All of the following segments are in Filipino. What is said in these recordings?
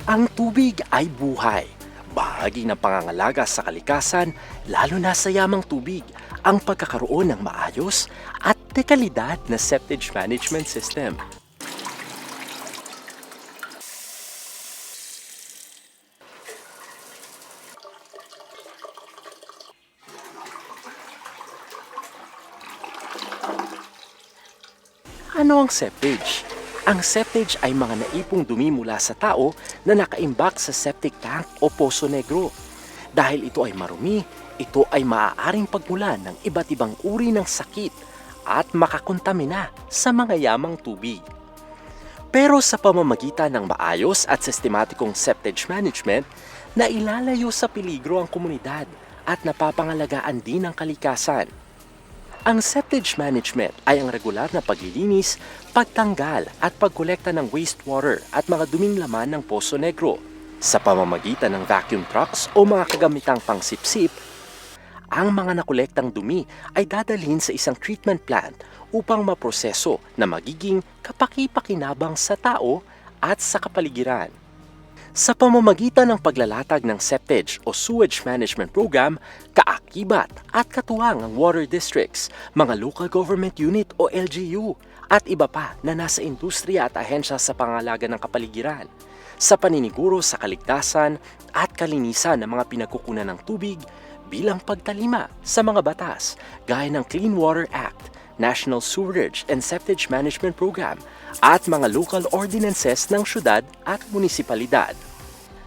Ang tubig ay buhay. Bahagi ng pangangalaga sa kalikasan, lalo na sa yamang tubig, ang pagkakaroon ng maayos at dekalidad na septage management system. Ano ang septage? Ang septage ay mga naipong dumi mula sa tao na nakaimbak sa septic tank o poso negro. Dahil ito ay marumi, ito ay maaaring pagmulan ng iba't ibang uri ng sakit at makakontamina sa mga yamang tubig. Pero sa pamamagitan ng maayos at sistematikong septage management, nailalayo sa peligro ang komunidad at napapangalagaan din ang kalikasan. Ang septage management ay ang regular na paglilinis, pagtanggal at pagkolekta ng wastewater at mga duming laman ng Poso Negro. Sa pamamagitan ng vacuum trucks o mga kagamitang pangsipsip, ang mga nakolektang dumi ay dadalhin sa isang treatment plant upang maproseso na magiging kapaki-pakinabang sa tao at sa kapaligiran. Sa pamamagitan ng paglalatag ng septage o sewage management program, kaakibat at katuwang ang water districts, mga local government unit o LGU, at iba pa na nasa industriya at ahensya sa pangalaga ng kapaligiran, sa paniniguro sa kaligtasan at kalinisan ng mga pinagkukunan ng tubig bilang pagtalima sa mga batas gaya ng Clean Water Act, National Sewerage and Septage Management Program at mga local ordinances ng syudad at munisipalidad.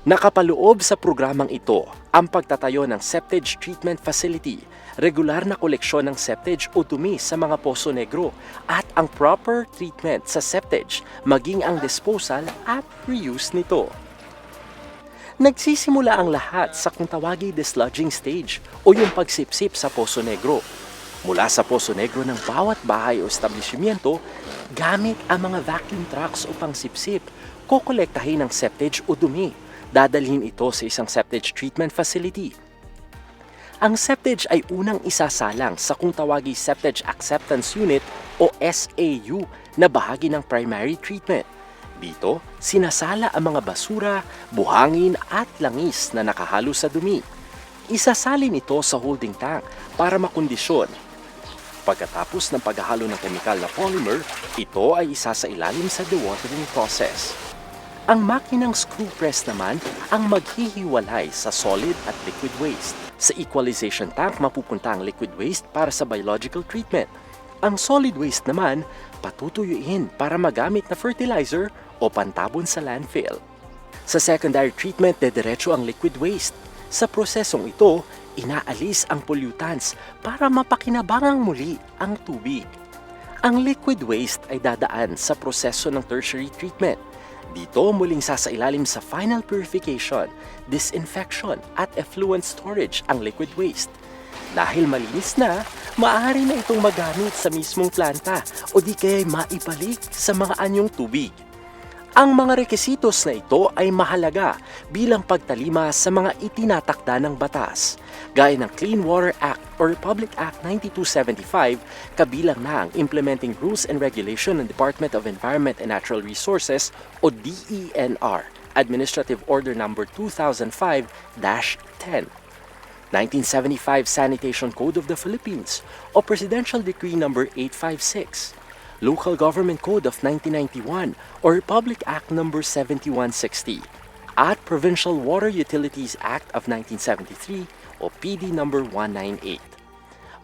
Nakapaloob sa programang ito ang pagtatayo ng septage treatment facility, regular na koleksyon ng septage o dumi sa mga poso negro at ang proper treatment sa septage maging ang disposal at reuse nito. Nagsisimula ang lahat sa kung tawaging dislodging stage o yung pagsipsip sa Poso Negro. Mula sa Poso Negro ng bawat bahay o establishmento, gamit ang mga vacuum trucks o pangsipsip, kokolektahin ang septage o dumi. Dadalhin ito sa isang septage treatment facility. Ang septage ay unang isasalang sa kung tawaging Septage Acceptance Unit o SAU na bahagi ng primary treatment. Dito, sinasala ang mga basura, buhangin at langis na nakahalo sa dumi. Isasalin ito sa holding tank para makondisyon. Pagkatapos ng paghahalo ng kemikal na polymer, ito ay isasailalim sa dewatering process. Ang makinang screw press naman ang maghihiwalay sa solid at liquid waste. Sa equalization tank mapupunta ang liquid waste para sa biological treatment. Ang solid waste naman patutuyuin para magamit na fertilizer o pantabon sa landfill. Sa secondary treatment, dediretso ang liquid waste. Sa prosesong ito, inaalis ang pollutants para mapakinabangang muli ang tubig. Ang liquid waste ay dadaan sa proseso ng tertiary treatment. Dito muling sasailalim sa final purification, disinfection at effluent storage ang liquid waste. Dahil malinis na, maaari na itong magamit sa mismong planta o di kaya maibalik sa mga anyong tubig. Ang mga rekisitos na ito ay mahalaga bilang pagtalima sa mga itinatakda ng batas. Gaya ng Clean Water Act o Republic Act 9275, kabilang na ang Implementing Rules and Regulation ng Department of Environment and Natural Resources o DENR, Administrative Order No. 2005-10. 1975 Sanitation Code of the Philippines o Presidential Decree No. 856, Local Government Code of 1991 or Republic Act No. 7160, at Provincial Water Utilities Act of 1973 o PD No. 198.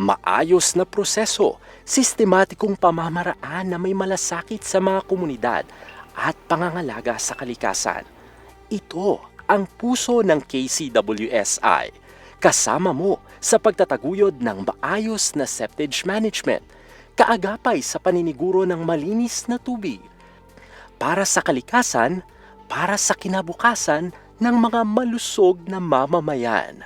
Maayos na proseso, sistematikong pamamaraan na may malasakit sa mga komunidad at pangangalaga sa kalikasan. Ito ang puso ng KCWSI. Kasama mo sa pagtataguyod ng maayos na septage management, kaagapay sa paniniguro ng malinis na tubig, para sa kalikasan, para sa kinabukasan ng mga malusog na mamamayan.